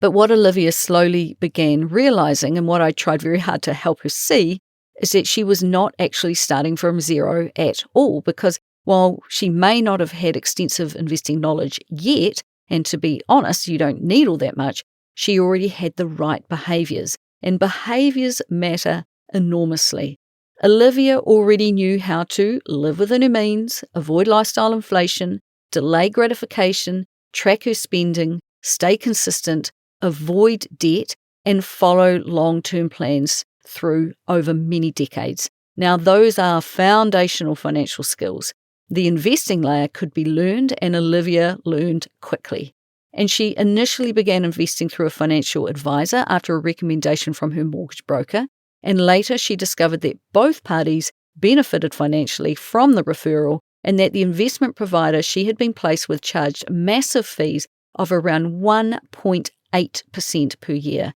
But what Olivia slowly began realizing, and what I tried very hard to help her see, is that she was not actually starting from zero at all, because while she may not have had extensive investing knowledge yet, and to be honest, you don't need all that much, she already had the right behaviours, and behaviours matter enormously. Olivia already knew how to live within her means, avoid lifestyle inflation, delay gratification, track her spending, stay consistent, avoid debt, and follow long-term plans through over many decades. Now, those are foundational financial skills. The investing layer could be learned, and Olivia learned quickly. And she initially began investing through a financial advisor after a recommendation from her mortgage broker, and later she discovered that both parties benefited financially from the referral, and that the investment provider she had been placed with charged massive fees of around 1.8% per year.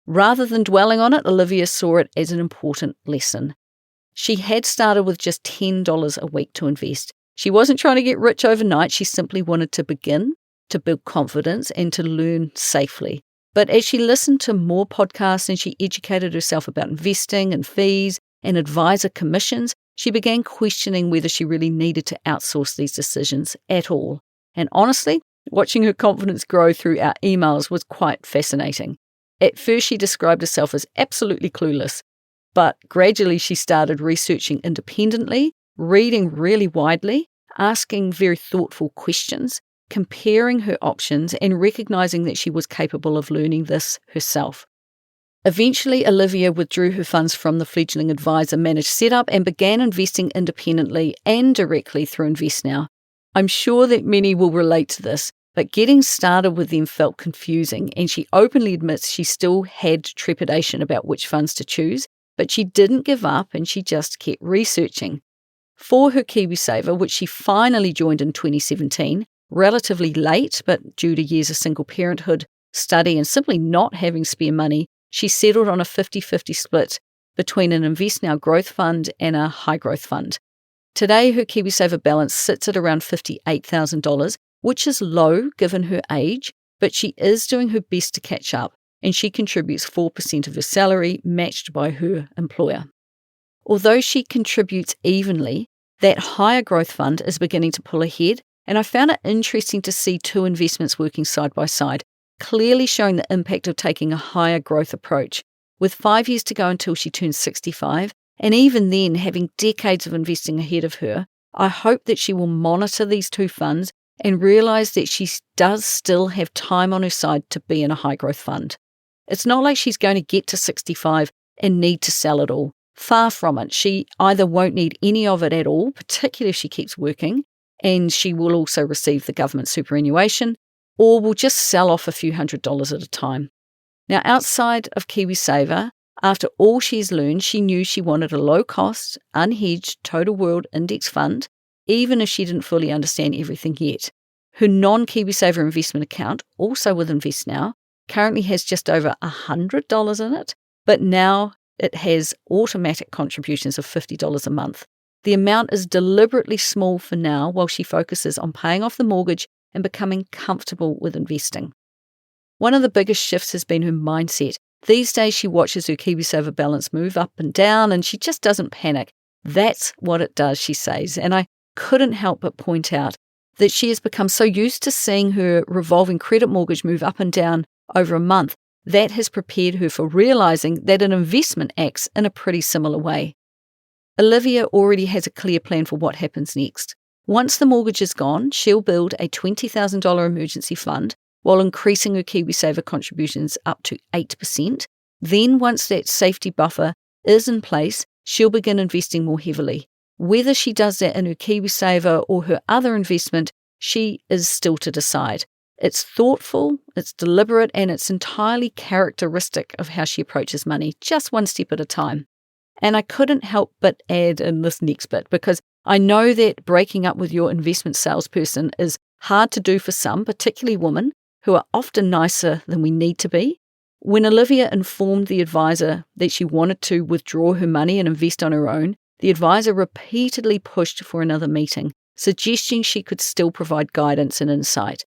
Rather than dwelling on it, Olivia saw it as an important lesson. She had started with just $10 a week to invest. She wasn't trying to get rich overnight, she simply wanted to begin, to build confidence, and to learn safely. But as she listened to more podcasts and she educated herself about investing and fees and advisor commissions, she began questioning whether she really needed to outsource these decisions at all. And honestly, watching her confidence grow through our emails was quite fascinating. At first, she described herself as absolutely clueless, but gradually she started researching independently, reading really widely, asking very thoughtful questions, comparing her options, and recognizing that she was capable of learning this herself. Eventually, Olivia withdrew her funds from the fledgling advisor-managed setup and began investing independently and directly through InvestNow. I'm sure that many will relate to this, but getting started with them felt confusing, and she openly admits she still had trepidation about which funds to choose, but she didn't give up and she just kept researching. For her KiwiSaver, which she finally joined in 2017, relatively late, but due to years of single parenthood, study, and simply not having spare money, she settled on a 50-50 split between an InvestNow growth fund and a high growth fund. Today, her KiwiSaver balance sits at around $58,000, which is low given her age, but she is doing her best to catch up, and she contributes 4% of her salary, matched by her employer. Although she contributes evenly, that higher growth fund is beginning to pull ahead, and I found it interesting to see two investments working side by side, clearly showing the impact of taking a higher growth approach. With 5 years to go until she turns 65, and even then having decades of investing ahead of her, I hope that she will monitor these two funds and realise that she does still have time on her side to be in a high growth fund. It's not like she's going to get to 65 and need to sell it all. Far from it. She either won't need any of it at all, particularly if she keeps working, and she will also receive the government superannuation, or will just sell off a few $100s at a time. Now, outside of KiwiSaver, after all she's learned, she knew she wanted a low-cost, unhedged, total world index fund, even if she didn't fully understand everything yet. Her non-KiwiSaver investment account, also with InvestNow, currently has just over $100 in it, but now it has automatic contributions of $50 a month. The amount is deliberately small for now while she focuses on paying off the mortgage and becoming comfortable with investing. One of the biggest shifts has been her mindset. These days she watches her KiwiSaver balance move up and down and she just doesn't panic. That's what it does, she says, and I couldn't help but point out that she has become so used to seeing her revolving credit mortgage move up and down over a month. That has prepared her for realising that an investment acts in a pretty similar way. Olivia already has a clear plan for what happens next. Once the mortgage is gone, she'll build a $20,000 emergency fund while increasing her KiwiSaver contributions up to 8%. Then once that safety buffer is in place, she'll begin investing more heavily. Whether she does that in her KiwiSaver or her other investment, she is still to decide. It's thoughtful, it's deliberate, and it's entirely characteristic of how she approaches money, just one step at a time. And I couldn't help but add in this next bit, because I know that breaking up with your investment salesperson is hard to do for some, particularly women, who are often nicer than we need to be. When Olivia informed the advisor that she wanted to withdraw her money and invest on her own, the advisor repeatedly pushed for another meeting, suggesting she could still provide guidance and insight.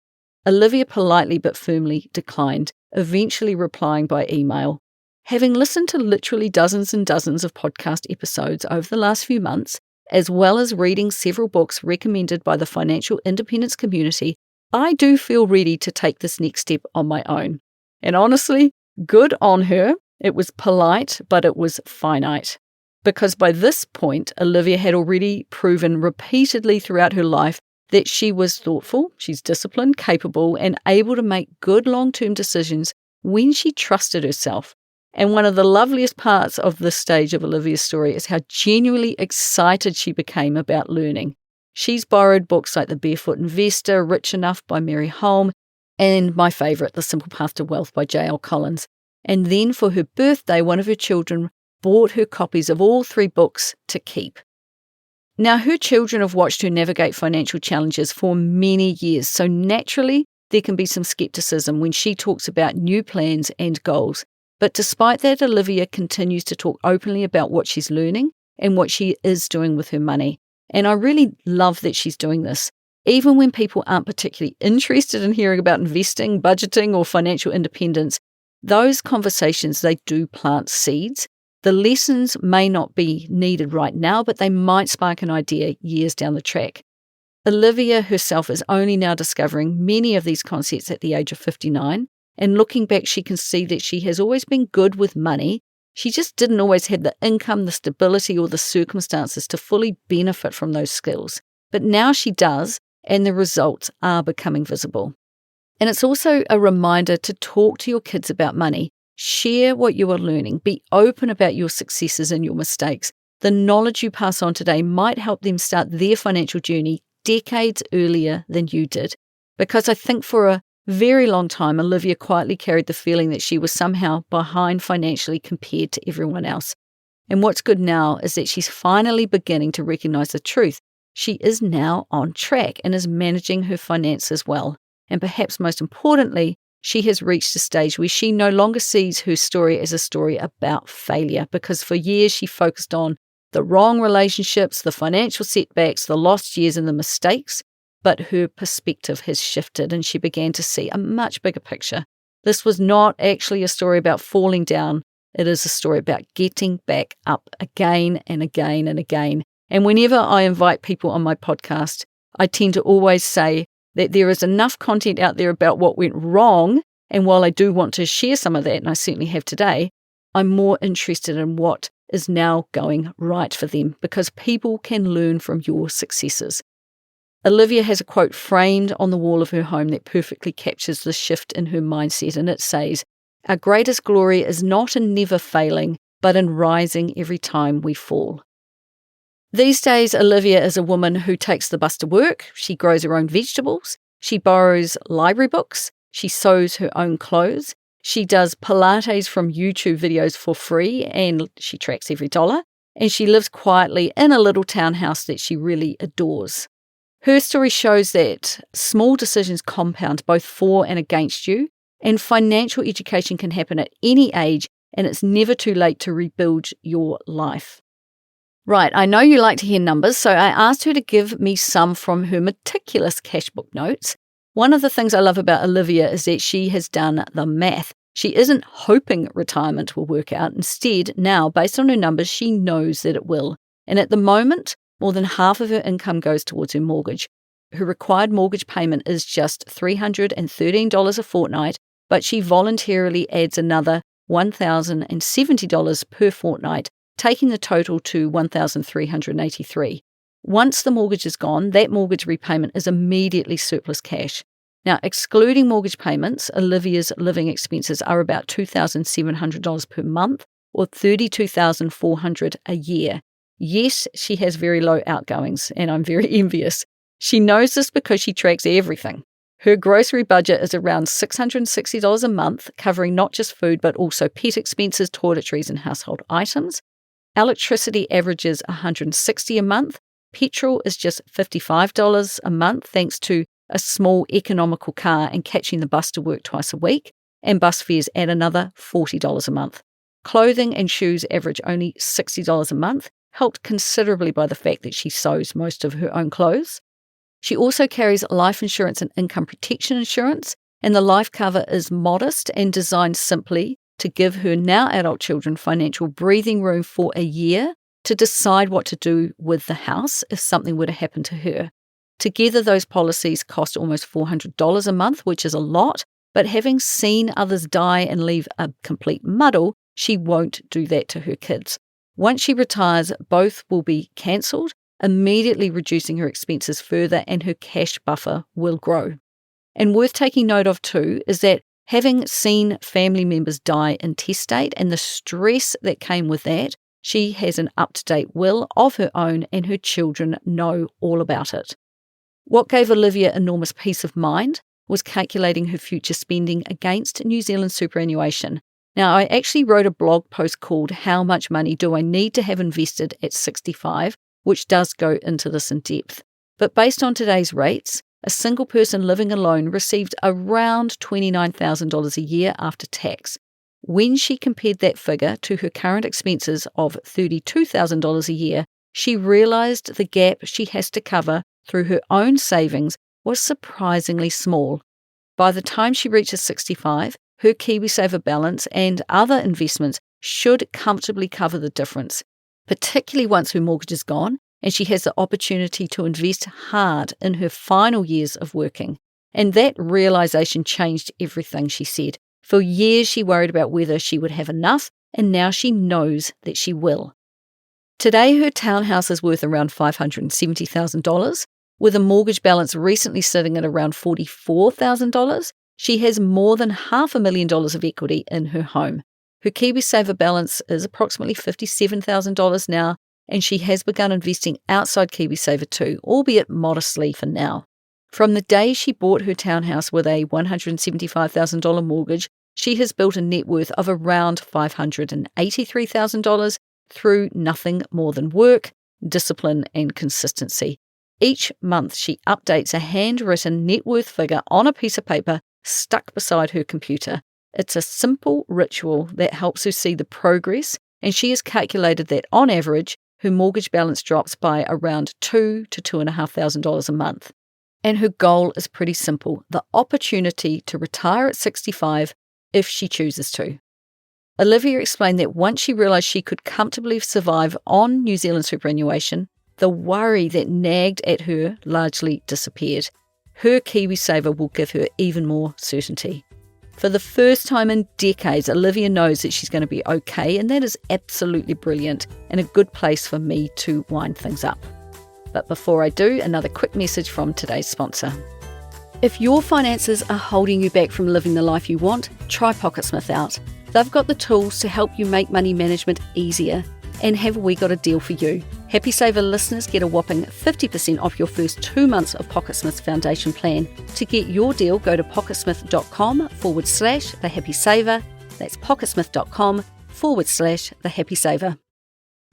Olivia politely but firmly declined, eventually replying by email. Having listened to literally dozens and dozens of podcast episodes over the last few months, as well as reading several books recommended by the financial independence community, I do feel ready to take this next step on my own. And honestly, good on her. It was polite, but it was finite. Because by this point, Olivia had already proven repeatedly throughout her life that she was thoughtful, she's disciplined, capable, and able to make good long-term decisions when she trusted herself. And one of the loveliest parts of this stage of Olivia's story is how genuinely excited she became about learning. She's borrowed books like The Barefoot Investor, Rich Enough by Mary Holm, and my favourite, The Simple Path to Wealth by J.L. Collins. And then for her birthday, one of her children bought her copies of all 3 books to keep. Now, her children have watched her navigate financial challenges for many years, so naturally there can be some skepticism when she talks about new plans and goals. But despite that, Olivia continues to talk openly about what she's learning and what she is doing with her money. And I really love that she's doing this. Even when people aren't particularly interested in hearing about investing, budgeting, or financial independence, those conversations, they do plant seeds. The lessons may not be needed right now, but they might spark an idea years down the track. Olivia herself is only now discovering many of these concepts at the age of 59. And looking back, she can see that she has always been good with money. She just didn't always have the income, the stability, or the circumstances to fully benefit from those skills. But now she does, and the results are becoming visible. And it's also a reminder to talk to your kids about money. Share what you are learning. Be open about your successes and your mistakes. The knowledge you pass on today might help them start their financial journey decades earlier than you did. Because I think for a very long time, Olivia quietly carried the feeling that she was somehow behind financially compared to everyone else. And what's good now is that she's finally beginning to recognize the truth. She is now on track and is managing her finances well. And perhaps most importantly, she has reached a stage where she no longer sees her story as a story about failure, because for years she focused on the wrong relationships, the financial setbacks, the lost years, and the mistakes. But her perspective has shifted and she began to see a much bigger picture. This was not actually a story about falling down. It is a story about getting back up again and again and again. And whenever I invite people on my podcast, I tend to always say that there is enough content out there about what went wrong. And while I do want to share some of that, and I certainly have today, I'm more interested in what is now going right for them, because people can learn from your successes. Olivia has a quote framed on the wall of her home that perfectly captures the shift in her mindset, and it says, "Our greatest glory is not in never failing, but in rising every time we fall." These days, Olivia is a woman who takes the bus to work, she grows her own vegetables, she borrows library books, she sews her own clothes, she does Pilates from YouTube videos for free, and she tracks every dollar, and she lives quietly in a little townhouse that she really adores. Her story shows that small decisions compound both for and against you, and financial education can happen at any age, and it's never too late to rebuild your life. Right, I know you like to hear numbers, so I asked her to give me some from her meticulous cash book notes. One of the things I love about Olivia is that she has done the math. She isn't hoping retirement will work out. Instead, now, based on her numbers, she knows that it will. And at the moment, more than half of her income goes towards her mortgage. Her required mortgage payment is just $313 a fortnight, but she voluntarily adds another $1,070 per fortnight, taking the total to $1,383. Once the mortgage is gone, that mortgage repayment is immediately surplus cash. Now, excluding mortgage payments, Olivia's living expenses are about $2,700 per month, or $32,400 a year. Yes, she has very low outgoings, and I'm very envious. She knows this because she tracks everything. Her grocery budget is around $660 a month, covering not just food but also pet expenses, toiletries and household items. Electricity averages $160 a month. Petrol is just $55 a month thanks to a small economical car and catching the bus to work twice a week, and bus fares add another $40 a month. Clothing and shoes average only $60 a month, helped considerably by the fact that she sews most of her own clothes. She also carries life insurance and income protection insurance, and the life cover is modest and designed simply to give her now adult children financial breathing room for a year to decide what to do with the house if something were to happen to her. Together, those policies cost almost $400 a month, which is a lot, but having seen others die and leave a complete muddle, she won't do that to her kids. Once she retires, both will be cancelled, immediately reducing her expenses further, and her cash buffer will grow. And worth taking note of too is that having seen family members die intestate and the stress that came with that, she has an up-to-date will of her own and her children know all about it. What gave Olivia enormous peace of mind was calculating her future spending against New Zealand superannuation. Now, I actually wrote a blog post called How Much Money Do I Need to Have Invested at 65, which does go into this in depth. But based on today's rates, a single person living alone received around $29,000 a year after tax. When she compared that figure to her current expenses of $32,000 a year, she realised the gap she has to cover through her own savings was surprisingly small. By the time she reaches 65, her KiwiSaver balance and other investments should comfortably cover the difference, particularly once her mortgage is gone and she has the opportunity to invest hard in her final years of working. And that realisation changed everything, she said. For years she worried about whether she would have enough, and now she knows that she will. Today her townhouse is worth around $570,000, with a mortgage balance recently sitting at around $44,000. She has more than $500,000 of equity in her home. Her KiwiSaver balance is approximately $57,000 now, and she has begun investing outside KiwiSaver too, albeit modestly for now. From the day she bought her townhouse with a $175,000 mortgage, she has built a net worth of around $583,000 through nothing more than work, discipline, and consistency. Each month she updates a handwritten net worth figure on a piece of paper stuck beside her computer. It's a simple ritual that helps her see the progress, and she has calculated that on average, her mortgage balance drops by around $2,000 to $2,500 a month. And her goal is pretty simple: the opportunity to retire at 65 if she chooses to. Olivia explained that once she realised she could comfortably survive on New Zealand superannuation, the worry that nagged at her largely disappeared. Her KiwiSaver will give her even more certainty. For the first time in decades, Olivia knows that she's going to be okay, and that is absolutely brilliant and a good place for me to wind things up. But before I do, another quick message from today's sponsor. If your finances are holding you back from living the life you want, try PocketSmith out. They've got the tools to help you make money management easier. And have we got a deal for you? Happy Saver listeners get a whopping 50% off your first 2 months of PocketSmith's foundation plan. To get your deal, go to pocketsmith.com/thehappysaver. That's pocketsmith.com/thehappysaver.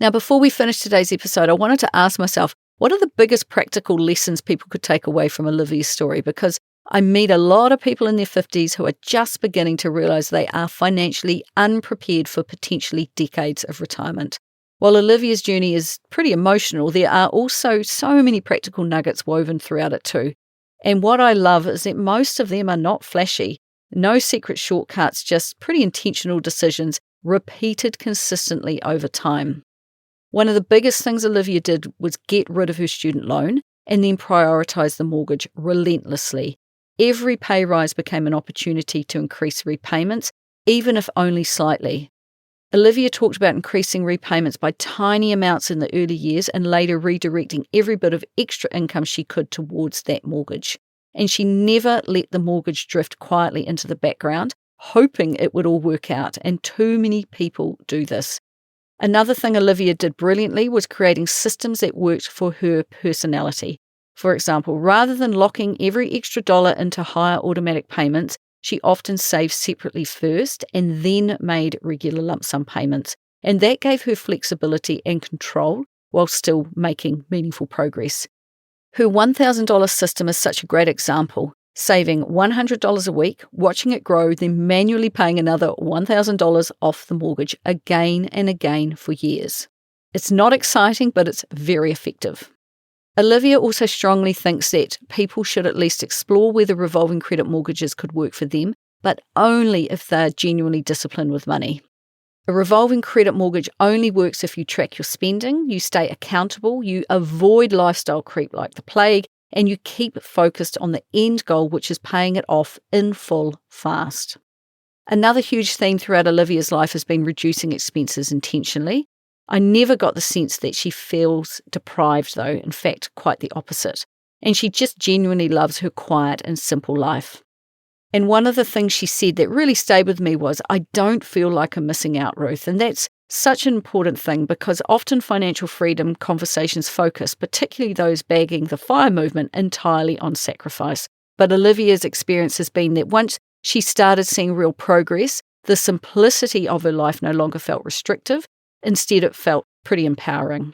Now, before we finish today's episode, I wanted to ask myself, what are the biggest practical lessons people could take away from Olivia's story? Because I meet a lot of people in their 50s who are just beginning to realise they are financially unprepared for potentially decades of retirement. While Olivia's journey is pretty emotional, there are also so many practical nuggets woven throughout it too. And what I love is that most of them are not flashy. No secret shortcuts, just pretty intentional decisions repeated consistently over time. One of the biggest things Olivia did was get rid of her student loan and then prioritise the mortgage relentlessly. Every pay rise became an opportunity to increase repayments, even if only slightly. Olivia talked about increasing repayments by tiny amounts in the early years and later redirecting every bit of extra income she could towards that mortgage. And she never let the mortgage drift quietly into the background, hoping it would all work out, and too many people do this. Another thing Olivia did brilliantly was creating systems that worked for her personality. For example, rather than locking every extra dollar into higher automatic payments, she often saved separately first and then made regular lump sum payments. And that gave her flexibility and control while still making meaningful progress. Her $1,000 system is such a great example, saving $100 a week, watching it grow, then manually paying another $1,000 off the mortgage again and again for years. It's not exciting, but it's very effective. Olivia also strongly thinks that people should at least explore whether revolving credit mortgages could work for them, but only if they're genuinely disciplined with money. A revolving credit mortgage only works if you track your spending, you stay accountable, you avoid lifestyle creep like the plague, and you keep focused on the end goal, which is paying it off in full fast. Another huge theme throughout Olivia's life has been reducing expenses intentionally. I never got the sense that she feels deprived, though, in fact, quite the opposite. And she just genuinely loves her quiet and simple life. And one of the things she said that really stayed with me was, I don't feel like I'm missing out, Ruth. And that's such an important thing because often financial freedom conversations focus, particularly those bagging the FIRE movement, entirely on sacrifice. But Olivia's experience has been that once she started seeing real progress, the simplicity of her life no longer felt restrictive. Instead, it felt pretty empowering.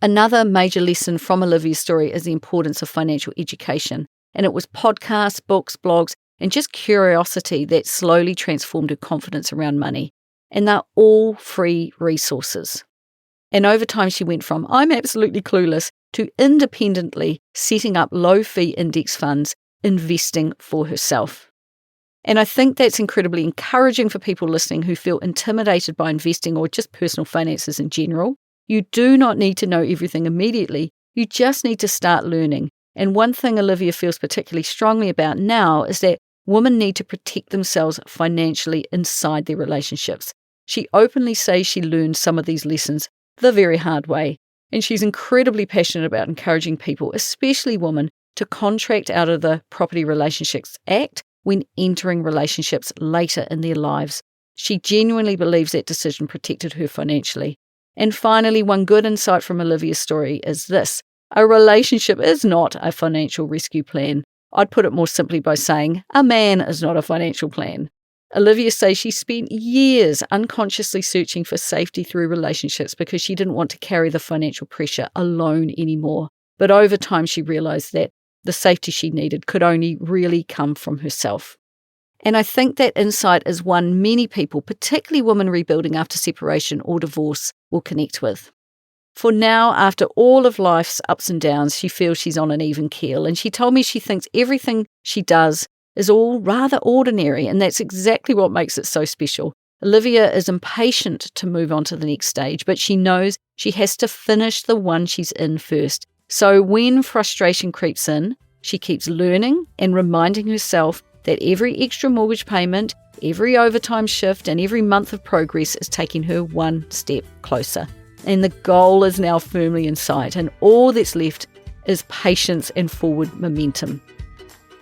Another major lesson from Olivia's story is the importance of financial education. And it was podcasts, books, blogs, and just curiosity that slowly transformed her confidence around money. And they're all free resources. And over time, she went from, I'm absolutely clueless, to independently setting up low-fee index funds, investing for herself. And I think that's incredibly encouraging for people listening who feel intimidated by investing or just personal finances in general. You do not need to know everything immediately. You just need to start learning. And one thing Olivia feels particularly strongly about now is that women need to protect themselves financially inside their relationships. She openly says she learned some of these lessons the very hard way. And she's incredibly passionate about encouraging people, especially women, to contract out of the Property Relationships Act when entering relationships later in their lives. She genuinely believes that decision protected her financially. And finally, one good insight from Olivia's story is this. A relationship is not a financial rescue plan. I'd put it more simply by saying, a man is not a financial plan. Olivia says she spent years unconsciously searching for safety through relationships because she didn't want to carry the financial pressure alone anymore. But over time, she realized that the safety she needed could only really come from herself. And I think that insight is one many people, particularly women rebuilding after separation or divorce, will connect with. For now, after all of life's ups and downs, she feels she's on an even keel, and she told me she thinks everything she does is all rather ordinary, and that's exactly what makes it so special. Olivia is impatient to move on to the next stage, but she knows she has to finish the one she's in first. So when frustration creeps in, she keeps learning and reminding herself that every extra mortgage payment, every overtime shift, and every month of progress is taking her one step closer. And the goal is now firmly in sight, and all that's left is patience and forward momentum.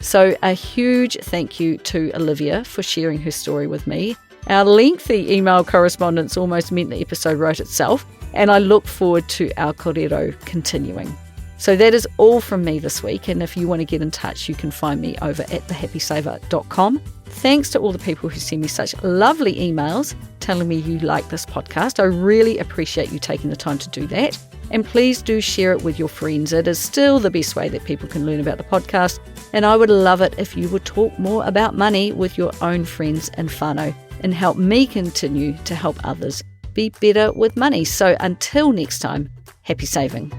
So a huge thank you to Olivia for sharing her story with me. Our lengthy email correspondence almost meant the episode wrote itself, and I look forward to our kōrero continuing. So that is all from me this week, and if you want to get in touch, you can find me over at thehappysaver.com. Thanks to all the people who send me such lovely emails telling me you like this podcast. I really appreciate you taking the time to do that. And please do share it with your friends. It is still the best way that people can learn about the podcast. And I would love it if you would talk more about money with your own friends and whānau and help me continue to help others be better with money. So until next time, happy saving.